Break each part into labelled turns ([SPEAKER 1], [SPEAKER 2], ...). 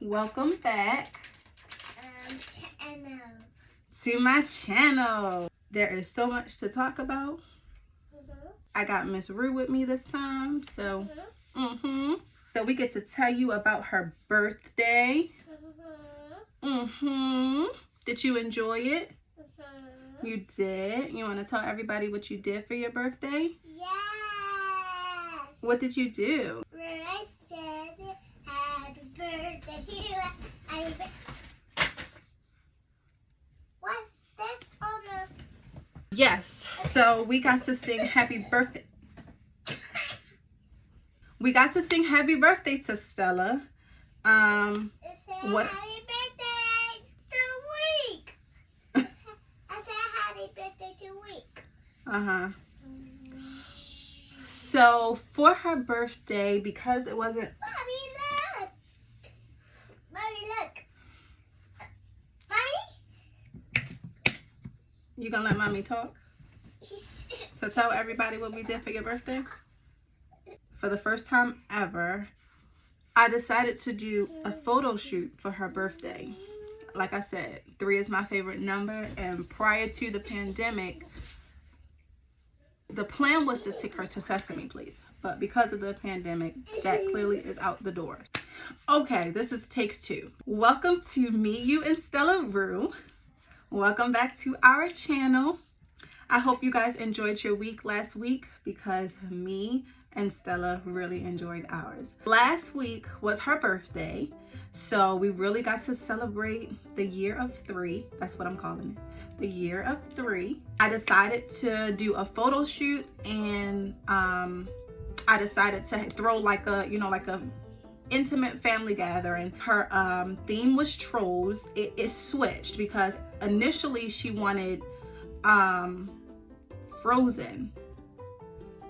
[SPEAKER 1] Welcome back
[SPEAKER 2] Channel.
[SPEAKER 1] to my channel. There is so much to talk about. I got Miss Rue with me this time, so so we get to tell you about her birthday. Did you enjoy it? You did. You want to tell everybody what you did for your birthday?
[SPEAKER 2] Yes.
[SPEAKER 1] What did you do?
[SPEAKER 2] I said happy birthday to you. Happy birthday. What's this on the?
[SPEAKER 1] Yes. So we got to sing happy birthday. We got to sing happy birthday to Stella. What?
[SPEAKER 2] Happy birthday to week. I said happy birthday to week.
[SPEAKER 1] So for her birthday, because it wasn't.
[SPEAKER 2] Mommy, look. Mommy, look. Mommy.
[SPEAKER 1] You gonna let mommy talk? So tell everybody what we did for your birthday. For the first time ever, I decided to do a photo shoot for her birthday. Like I said, 3 is my favorite number, and prior to the pandemic, the plan was to take her to Sesame Place, but because of the pandemic, that clearly is out the door. Okay, this is take 2. Welcome to me, you, and Stella Rue. Welcome back to our channel. I hope you guys enjoyed your week last week, because me and Stella really enjoyed ours. Last week was her birthday, so we really got to celebrate the year of 3. That's what I'm calling it, the year of 3. I decided to do a photo shoot, and I decided to throw like a intimate family gathering. Her theme was trolls. It switched because initially she wanted Frozen,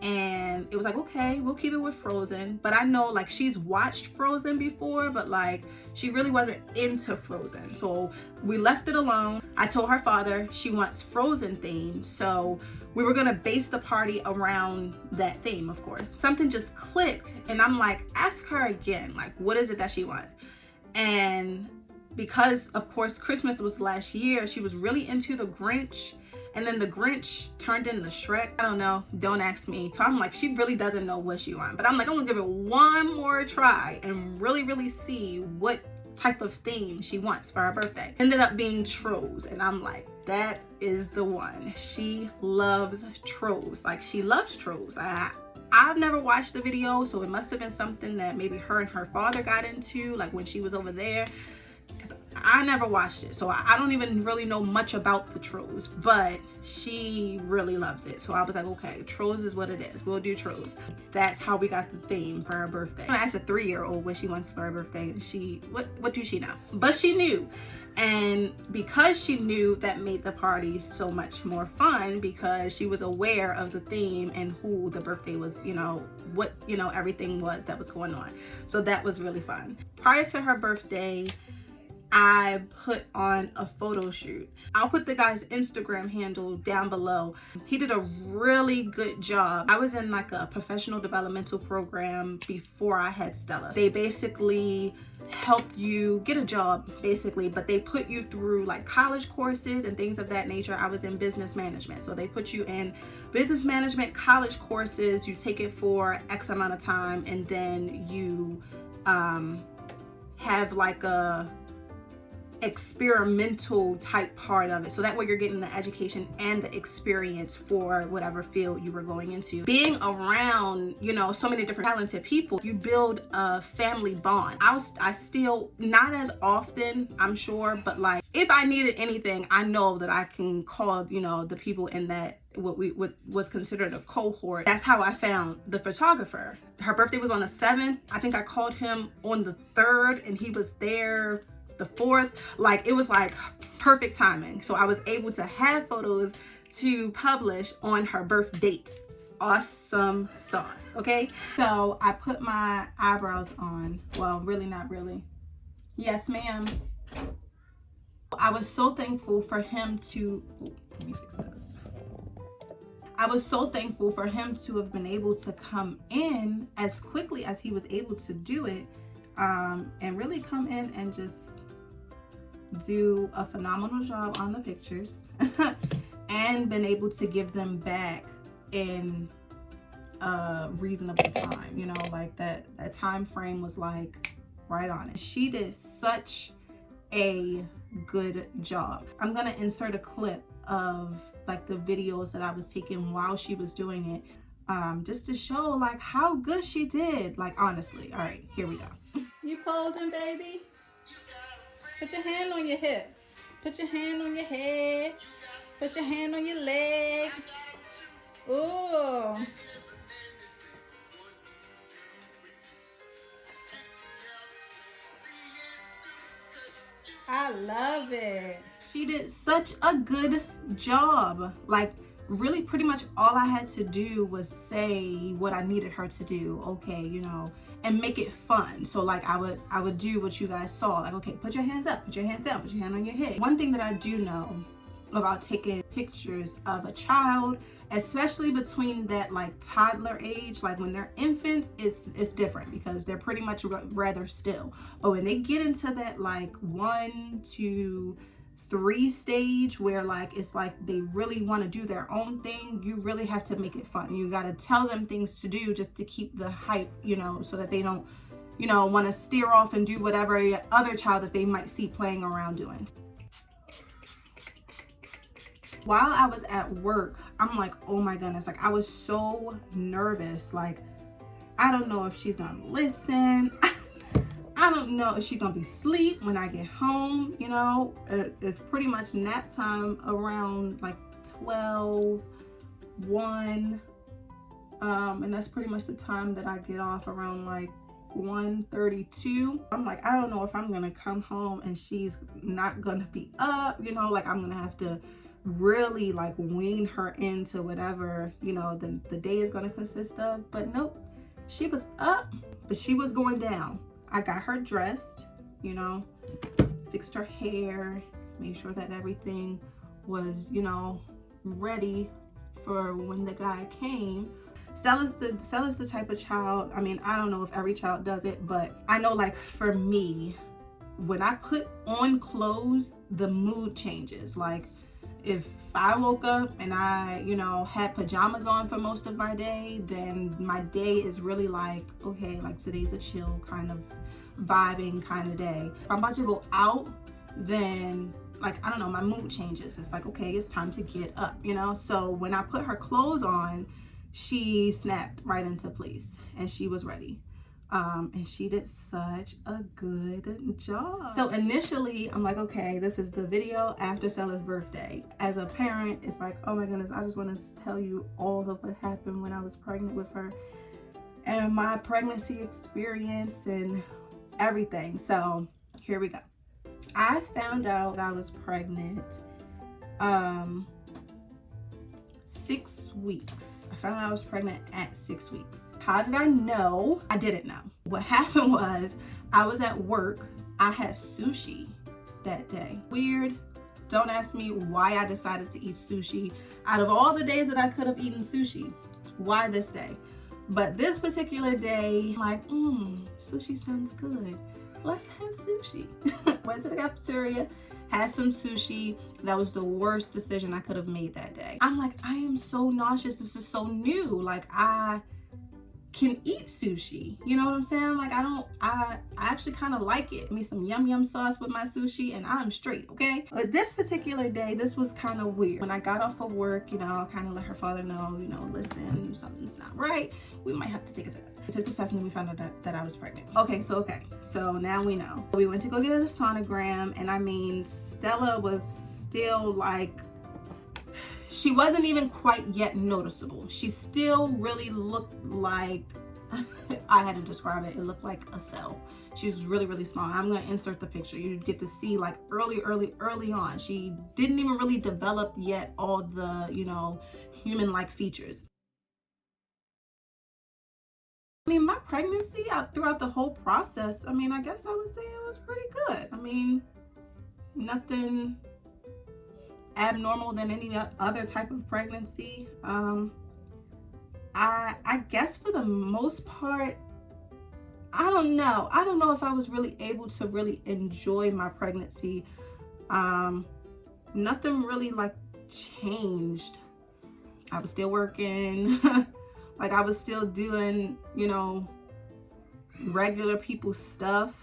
[SPEAKER 1] and it was like, okay, we'll keep it with Frozen. But I know like she's watched Frozen before, but like she really wasn't into Frozen, so we left it alone. I told her father she wants Frozen theme, so we were gonna base the party around that theme. Of course, something just clicked, and I'm like, ask her again, like, what is it that she wants? And because of course Christmas was last year, she was really into the Grinch, and then the Grinch turned into Shrek. I don't know, don't ask me. I'm like, she really doesn't know what she wants, but I'm like, I'm gonna give it one more try and really see what type of theme she wants for her birthday. Ended up being trolls, and I'm like, that is the one. She loves trolls. Like, she loves trolls. I've never watched the video, so it must have been something that maybe her and her father got into, like when she was over there. I never watched it, so I don't even really know much about the trolls, but she really loves it. So I was like, okay, trolls is what it is. We'll do trolls. That's how we got the theme for her birthday. I asked a 3-year-old what she wants for her birthday, and she, what do she know? But she knew. And because she knew, that made the party so much more fun, because she was aware of the theme and who the birthday was, what, everything was that was going on. So that was really fun. Prior to her birthday, I put on a photo shoot. I'll put the guy's Instagram handle down below. He did a really good job. I was in like a professional developmental program before I had Stella. They basically help you get a job, basically, but they put you through like college courses and things of that nature. I was in business management, so they put you in business management college courses. You take it for X amount of time, and then you have like a experimental type part of it, so that way you're getting the education and the experience for whatever field you were going into. Being around so many different talented people, you build a family bond. I still, not as often, I'm sure, but like if I needed anything, I know that I can call the people in that what was considered a cohort. That's how I found the photographer. Her birthday was on the 7th. I think I called him on the 3rd, and he was there the 4th. Like, it was like perfect timing, so I was able to have photos to publish on her birth date. Awesome sauce. Okay, so I put my eyebrows on. Well, really, not really. Yes, ma'am. I was so thankful for him to let me fix this. I was so thankful for him to have been able to come in as quickly as he was able to do it, and really come in and just do a phenomenal job on the pictures and been able to give them back in a reasonable time, you know, like that time frame was like right on it. She did such a good job. I'm gonna insert a clip of like the videos that I was taking while she was doing it, just to show like how good she did, like honestly. All right, here we go. You posing, baby? Put your hand on your hip. Put your hand on your head. Put your hand on your leg. Ooh. I love it. She did such a good job. Like really pretty much all I had to do was say what I needed her to do, okay, you know, and make it fun. So like I would do what you guys saw, like, okay, put your hands up, put your hands down, put your hand on your head. One thing that I do know about taking pictures of a child, especially between that like toddler age, like when they're infants, it's different because they're pretty much rather still. But when they get into that like 1 to 3 stage where like it's like they really want to do their own thing, you really have to make it fun. You got to tell them things to do just to keep the hype, you know, so that they don't, you know, want to steer off and do whatever other child that they might see playing around doing. While I was at work, I'm like, oh my goodness, like I was so nervous. Like, I don't know if she's gonna listen. I don't know if she's gonna be asleep when I get home, you know. It's pretty much nap time around like 12, 1. And that's pretty much the time that I get off, around like 1:32. I'm like, I don't know if I'm gonna come home and she's not gonna be up, you know, like I'm gonna have to really like wean her into whatever, you know, the day is going to consist of. But nope, she was up, but she was going down. I got her dressed, you know, fixed her hair, made sure that everything was, you know, ready for when the guy came. Stella's the type of child, I mean, I don't know if every child does it, but I know like for me, when I put on clothes, the mood changes. Like if I woke up and I, you know, had pajamas on for most of my day, then my day is really like, okay, like today's a chill kind of vibing kind of day. If I'm about to go out, then like, I don't know, my mood changes. It's like, okay, it's time to get up, you know? So when I put her clothes on, she snapped right into place and she was ready. And she did such a good job. So initially, I'm like, okay, this is the video after Stella's birthday. As a parent, it's like, oh my goodness, I just want to tell you all of what happened when I was pregnant with her and my pregnancy experience and everything. So here we go. I found out I was pregnant 6 weeks. I found out I was pregnant at 6 weeks. How did I know? I didn't know. What happened was I was at work. I had sushi that day. Weird. Don't ask me why I decided to eat sushi. Out of all the days that I could have eaten sushi, why this day? But this particular day, I'm like, sushi sounds good. Let's have sushi. Went to the cafeteria, had some sushi. That was the worst decision I could have made that day. I'm like, I am so nauseous. This is so new. Like I can eat sushi, you know what I'm saying? Like I actually kind of like it. Me some yum sauce with my sushi and I'm straight, okay? But this particular day, this was kind of weird. When I got off of work, you know, I kind of let her father know, you know, listen, something's not right. We might have to take a test. We took the test and then we found out that I was pregnant. Okay, so now we know. We went to go get a sonogram, and I mean, Stella was still like, she wasn't even quite yet noticeable. She still really looked like, I had to describe it, it looked like a cell. She's really, really small. I'm gonna insert the picture. You get to see like early on. She didn't even really develop yet all the, you know, human-like features. I mean, my pregnancy, throughout the whole process, I mean, I guess I would say it was pretty good. I mean, nothing abnormal than any other type of pregnancy. I guess for the most part, I don't know. I don't know if I was really able to really enjoy my pregnancy. Nothing really like changed. I was still working. Like I was still doing, you know, regular people stuff.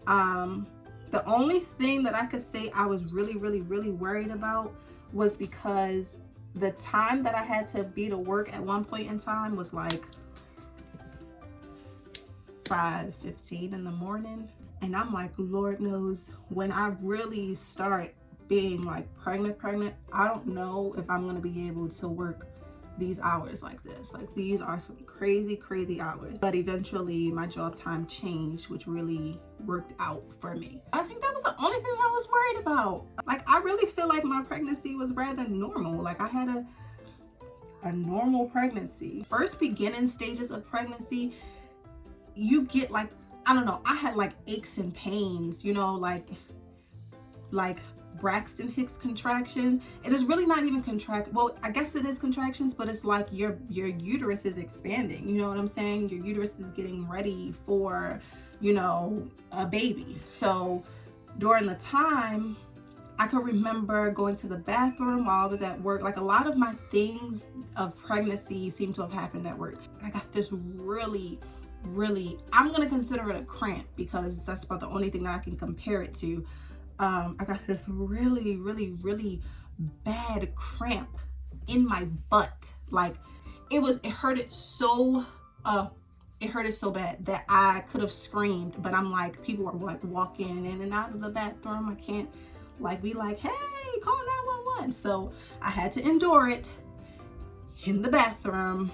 [SPEAKER 1] The only thing that I could say I was really worried about was because the time that I had to be to work at one point in time was like 5:15 in the morning. And I'm like, Lord knows, when I really start being like pregnant, I don't know if I'm gonna be able to work these hours like this. Like these are some crazy hours. But eventually my job time changed, which really worked out for me. I think that was the only thing I was worried about. Like I really feel like my pregnancy was rather normal. Like I had a normal pregnancy. First beginning stages of pregnancy, you get like, I don't know, I had like aches and pains, you know, like Braxton Hicks contractions. It is really not even well, I guess it is contractions, but it's like your uterus is expanding, you know what I'm saying? Your uterus is getting ready for, you know, a baby. So during the time, I could remember going to the bathroom while I was at work. Like a lot of my things of pregnancy seem to have happened at work. I got this really, I'm gonna consider it a cramp because that's about the only thing that I can compare it to. I got this really bad cramp in my butt. Like it hurted so bad that I could have screamed, but I'm like, people were like walking in and out of the bathroom. I can't like be like, hey, call 911. So I had to endure it in the bathroom.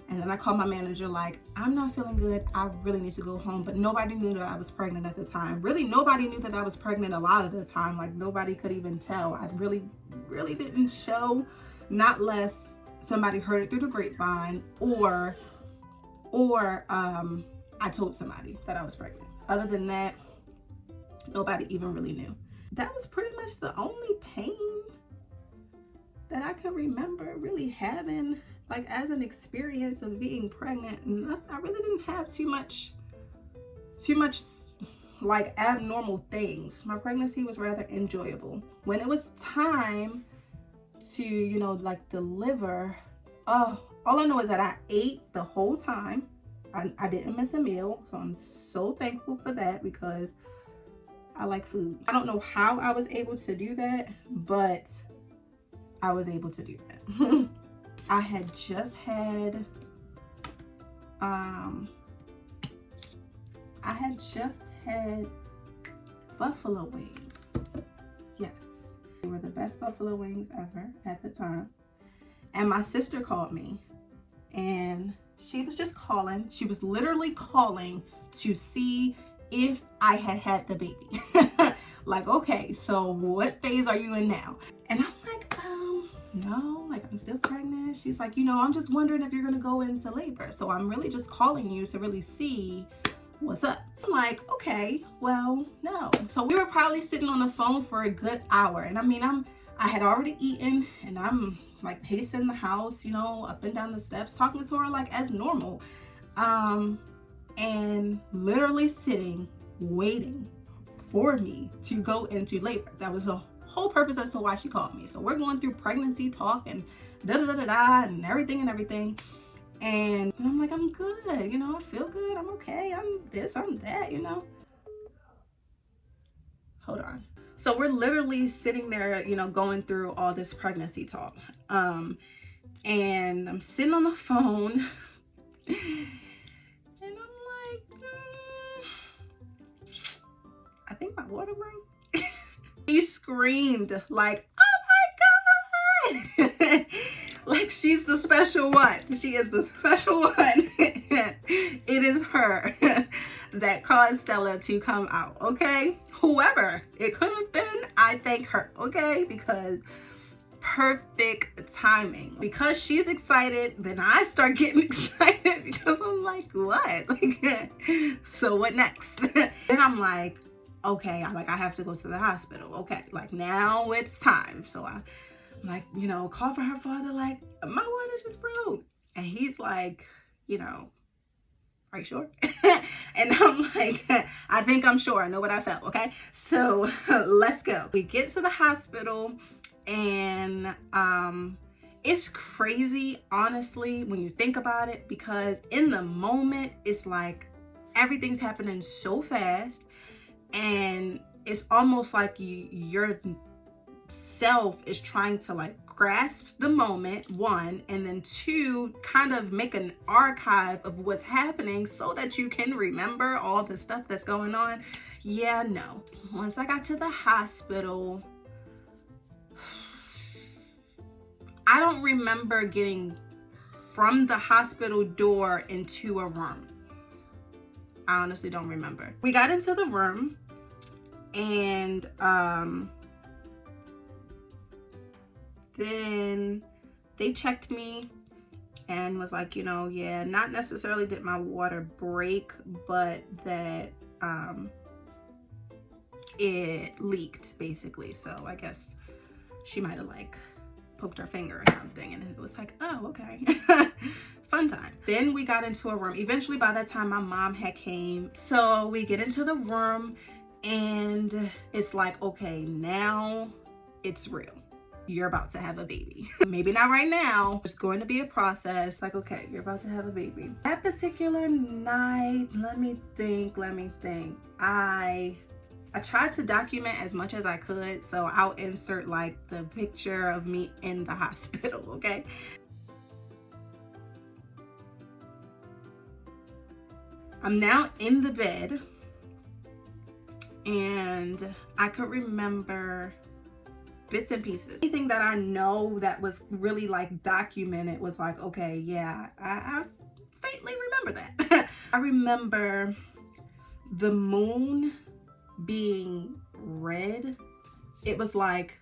[SPEAKER 1] And then I called my manager like, I'm not feeling good. I really need to go home. But nobody knew that I was pregnant at the time. Really, nobody knew that I was pregnant a lot of the time. Like nobody could even tell. I really didn't show, not less somebody heard it through the grapevine or I told somebody that I was pregnant. Other than that, nobody even really knew. That was pretty much the only pain that I could remember really having, like as an experience of being pregnant. I really didn't have too much like abnormal things. My pregnancy was rather enjoyable. When it was time to, you know, like deliver, all I know is that I ate the whole time. I didn't miss a meal, so I'm so thankful for that because I like food. I don't know how I was able to do that, but I was able to do that. I had just had buffalo wings. Yes, they were the best buffalo wings ever at the time. And my sister called me and she was just calling. She was literally calling to see if I had the baby. Like, okay, so what phase are you in now? And I'm like, no, like I'm still pregnant. She's like, you know, I'm just wondering if you're gonna go into labor. So I'm really just calling you to really see what's up. I'm like, okay, well, no. So we were probably sitting on the phone for a good hour. And I mean, I had already eaten and I'm like pacing the house, you know, up and down the steps, talking to her like as normal. And literally sitting, waiting for me to go into labor. That was the whole purpose as to why she called me. So we're going through pregnancy talk and and everything. And I'm like, I'm good, you know, I feel good, I'm okay, I'm this, I'm that, you know. Hold on. So we're literally sitting there, you know, going through all this pregnancy talk. And I'm sitting on the phone and I'm like, I think my water broke. She screamed like, oh my God. Like she's the special one. She is the special one. It is her that caused Stella to come out, okay? Whoever it could have been, I thank her, okay? Because perfect timing. Because she's excited, then I start getting excited because I'm like, what? Like, so what next? Then I'm like, okay, I have to go to the hospital. Okay, like now it's time. So I'm like, you know, call for her father, like, my water just broke. And he's like, you know, are you sure? And I'm like, I think I'm sure. I know what I felt, okay? So let's go. We get to the hospital, and it's crazy, honestly, when you think about it, because in the moment, it's like everything's happening so fast, and it's almost like your self is trying to like grasp the moment, one, and then two, kind of make an archive of what's happening so that you can remember all the stuff that's going on. Yeah, no. Once I got to the hospital, I don't remember getting from the hospital door into a room. I honestly don't remember. We got into the room, and then they checked me and was like, you know, yeah, not necessarily did my water break, but that it leaked, basically. So I guess she might have like poked her finger or something, and it was like, oh, okay. Fun time. Then we got into a room. Eventually, by that time, my mom had came. So we get into the room, and it's like, okay, now it's real. You're about to have a baby. Maybe not right now. It's going to be a process. Like, okay, you're about to have a baby. That particular night, let me think. I tried to document as much as I could, so I'll insert like the picture of me in the hospital, okay? I'm now in the bed, and I could remember bits and pieces. Anything that I know that was really like documented was like, okay, yeah, I faintly remember that. I remember the moon being red. It was like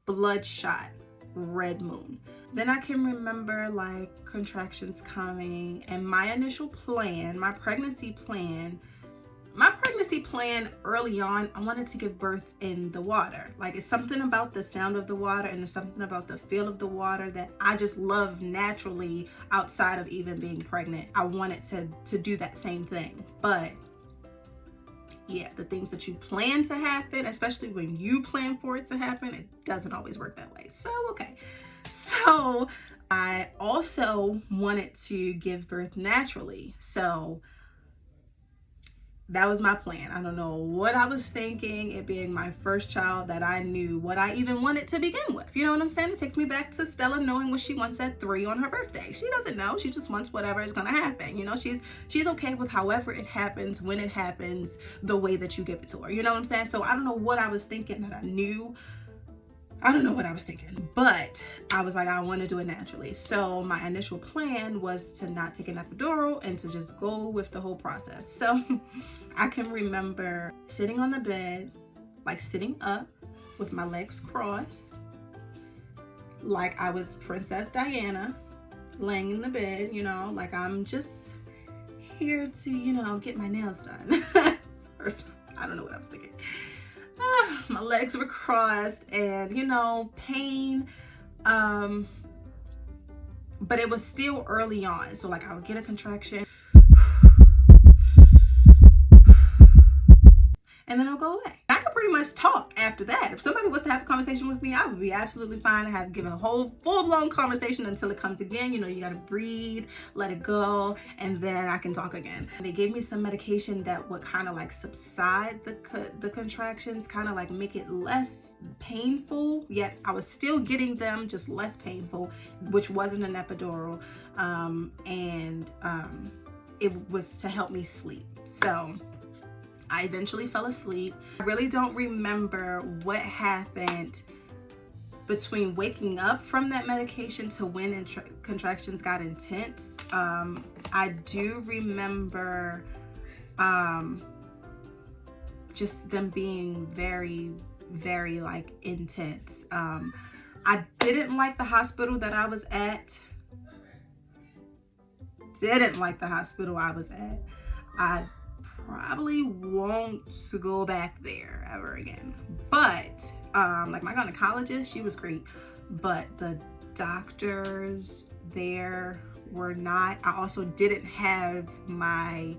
[SPEAKER 1] bloodshot red moon. Then I can remember like contractions coming, and my initial plan, my pregnancy plan early on, I wanted to give birth in the water. Like, it's something about the sound of the water and there's something about the feel of the water that I just love naturally outside of even being pregnant. I wanted to do that same thing. But yeah, the things that you plan to happen, especially when you plan for it to happen, it doesn't always work that way. So, okay. So I also wanted to give birth naturally. So that was my plan. I don't know what I was thinking, it being my first child, that I knew what I even wanted to begin with. You know what I'm saying? It takes me back to Stella knowing what she wants at 3 on her birthday. She doesn't know. She just wants whatever is gonna happen. You know, she's okay with however it happens, when it happens, the way that you give it to her. You know what I'm saying? So I don't know what I was thinking that I knew. I don't know what I was thinking, but I was like, I want to do it naturally. So my initial plan was to not take an epidural and to just go with the whole process. So I can remember sitting on the bed, like sitting up with my legs crossed, like I was Princess Diana, laying in the bed, you know, like I'm just here to, you know, get my nails done. Or I don't know what I was thinking. My legs were crossed, and you know, pain, but it was still early on. So like I would get a contraction and then it'll go away. I could pretty much talk after that. If somebody was to have a conversation with me, I would be absolutely fine. I have given a whole full-blown conversation until it comes again. You know, you gotta breathe, let it go, and then I can talk again. They gave me some medication that would kind of like subside the contractions, kind of like make it less painful, yet I was still getting them, just less painful, which wasn't an epidural, and it was to help me sleep. So I eventually fell asleep. I really don't remember what happened between waking up from that medication to when contractions got intense. I do remember just them being very, very like intense. I didn't like the hospital that I was at. I probably won't go back there ever again. But like my gynecologist, she was great, but the doctors there were not. I also didn't have my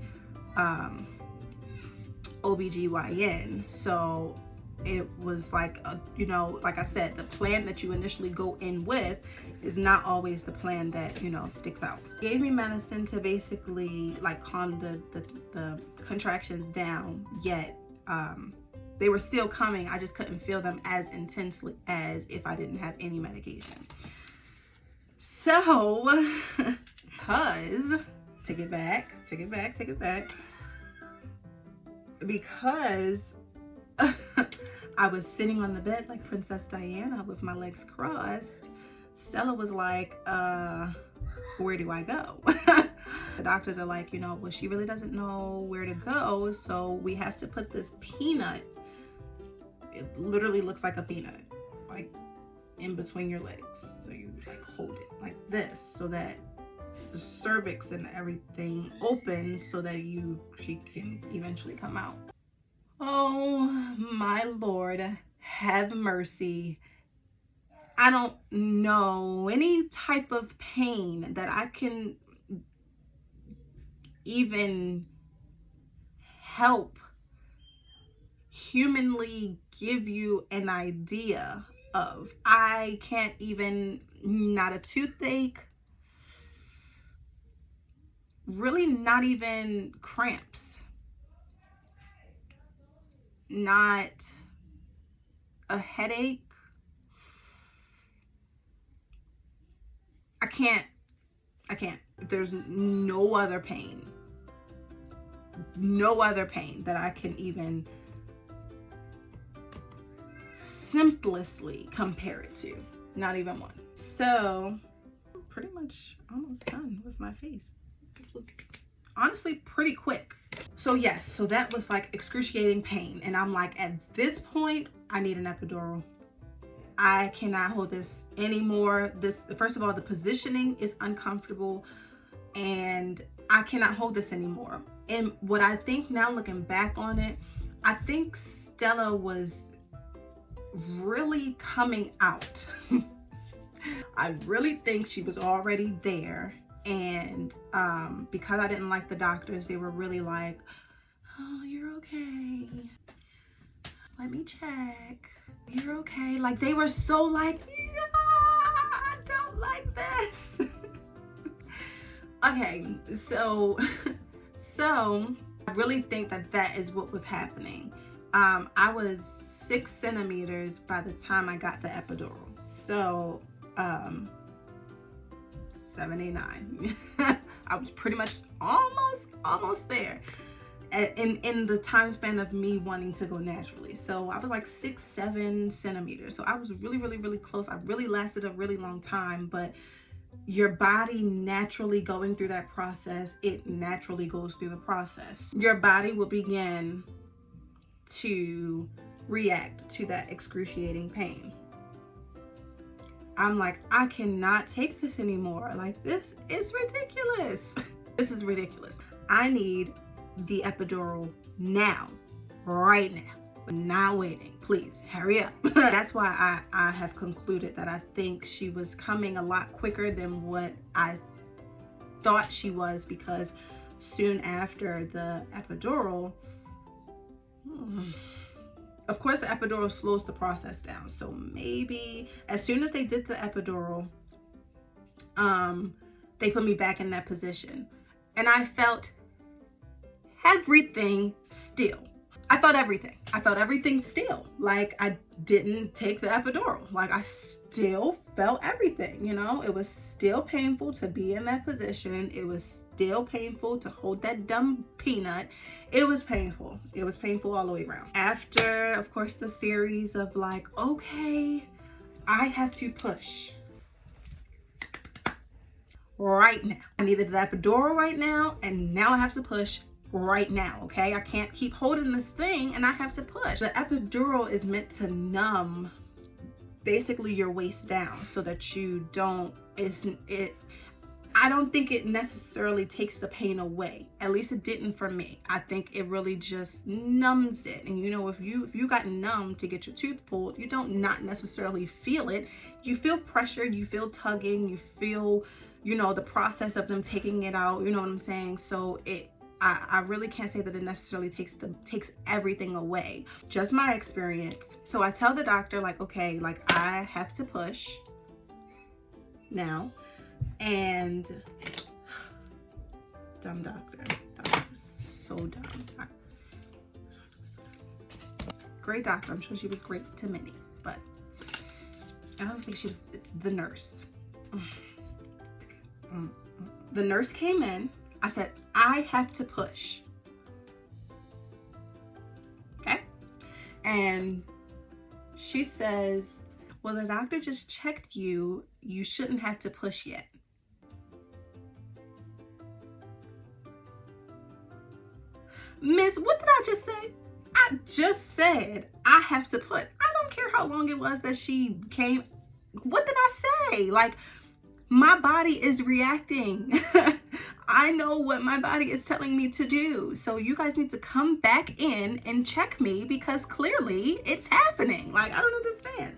[SPEAKER 1] OBGYN. So it was like, you know, like I said, the plan that you initially go in with is not always the plan that, you know, sticks out. Gave me medicine to basically like calm the contractions down, yet they were still coming. I just couldn't feel them as intensely as if I didn't have any medication. So, because, take it back, because I was sitting on the bed like Princess Diana with my legs crossed, Stella was like, where do I go? The doctors are like, you know, well, she really doesn't know where to go, so we have to put this peanut, it literally looks like a peanut, like in between your legs. So you like hold it like this so that the cervix and everything opens so that she can eventually come out. Oh my Lord, have mercy. I don't know any type of pain that I can even help humanly give you an idea of. I can't even, not a toothache, really not even cramps, not a headache. I can't. There's no other pain that I can even simplestly compare it to. Not even one. So, I'm pretty much almost done with my face. This was honestly pretty quick. So yes, so that was like excruciating pain. And I'm like, at this point, I need an epidural. I cannot hold this anymore. This, first of all, the positioning is uncomfortable and I cannot hold this anymore. And what I think now, looking back on it, I think Stella was really coming out. I really think she was already there. And because I didn't like the doctors, they were really like, oh, you're okay. Let me check. You're okay. Like they were so like, yeah, I don't like this. Okay, so I really think that is what was happening. I was 6 centimeters by the time I got the epidural. So 79. I was pretty much almost there in the time span of me wanting to go naturally. So I was like 6-7 centimeters. So I was really close. I really lasted a really long time, but your body naturally going through that process, it naturally goes through the process. Your body will begin to react to that excruciating pain. I'm like, I cannot take this anymore. Like, this is ridiculous. This is ridiculous. I need the epidural now, right now. Not waiting. Please hurry up. That's why I have concluded that I think she was coming a lot quicker than what I thought she was, because soon after the epidural, of course the epidural slows the process down. So maybe as soon as they did the epidural, they put me back in that position and I felt everything still. I felt everything still. Like I didn't take the epidural. Like I still felt everything, you know? It was still painful to be in that position. It was still painful to hold that dumb peanut. It was painful. It was painful all the way around. After, of course, the series of like, okay, I have to push right now. I needed the epidural right now, and now I have to push right now. Okay, I can't keep holding this thing and I have to push. The epidural is meant to numb basically your waist down so that you don't, I don't think it necessarily takes the pain away. At least it didn't for me. I think it really just numbs it. And you know, if you got numb to get your tooth pulled, you don't not necessarily feel it. You feel pressure, you feel tugging, you feel you know, the process of them taking it out, you know what I'm saying? So I really can't say that it necessarily takes everything away, just my experience. So I tell the doctor, like, okay, like I have to push now. And dumb doctor was so dumb. Great doctor, I'm sure she was great to many, but I don't think she was the nurse. The nurse came in. I said, I have to push. Okay? And she says, well, the doctor just checked you. You shouldn't have to push yet. Miss, what did I just say? I just said I have to put. I don't care how long it was that she came. What did I say? Like, my body is reacting. I know what my body is telling me to do. So you guys need to come back in and check me, because clearly it's happening. Like, I don't understand.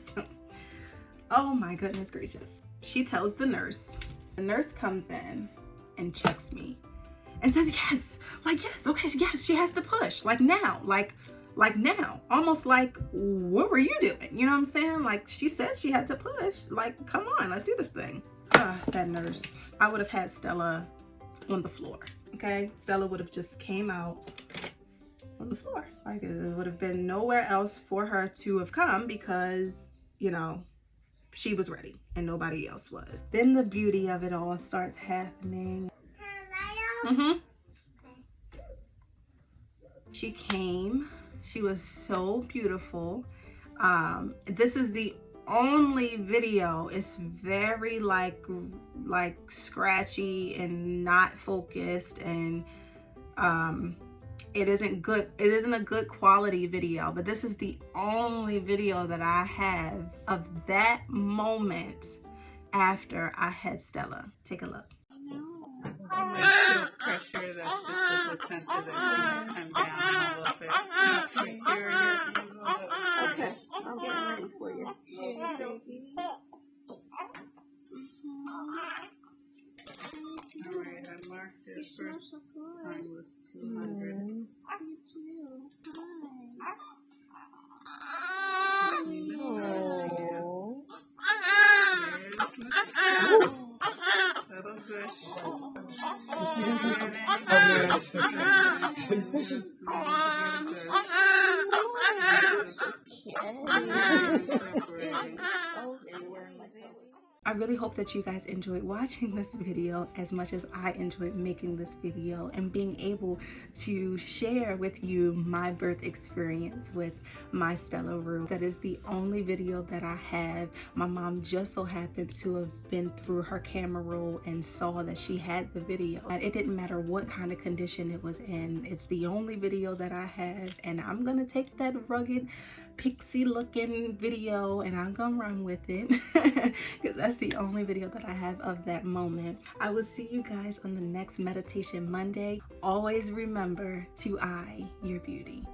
[SPEAKER 1] Oh my goodness gracious. She tells the nurse. The nurse comes in and checks me and says, yes, like, yes, okay, yes, she has to push, like now, like now, almost like, what were you doing? You know what I'm saying? Like, she said she had to push, like, come on, let's do this thing. That nurse, I would have had Stella on the floor, okay? Stella would have just came out on the floor. Like, it would have been nowhere else for her to have come, because, you know, she was ready and nobody else was. Then the beauty of it all starts happening. She came. She was so beautiful. This is the only video. It's very like scratchy and not focused, and it isn't good. It isn't a good quality video, but this is the only video that I have of that moment after I had Stella. Take a look.
[SPEAKER 3] Pressure, that's just the placenta that come down a little bit. Okay, I'm getting ready for you. Alright, I marked it. First time was 200.
[SPEAKER 1] I really hope that you guys enjoyed watching this video as much as I enjoyed making this video and being able to share with you my birth experience with my Stella Rue. That is the only video that I have. My mom just so happened to have been through her camera roll and saw that she had the video. And it didn't matter what kind of condition it was in. It's the only video that I have, and I'm gonna take that rugged pixie looking video and I'm gonna run with it because that's the only video that I have of that moment. I will see you guys on the next Meditation Monday. Always remember to eye your beauty.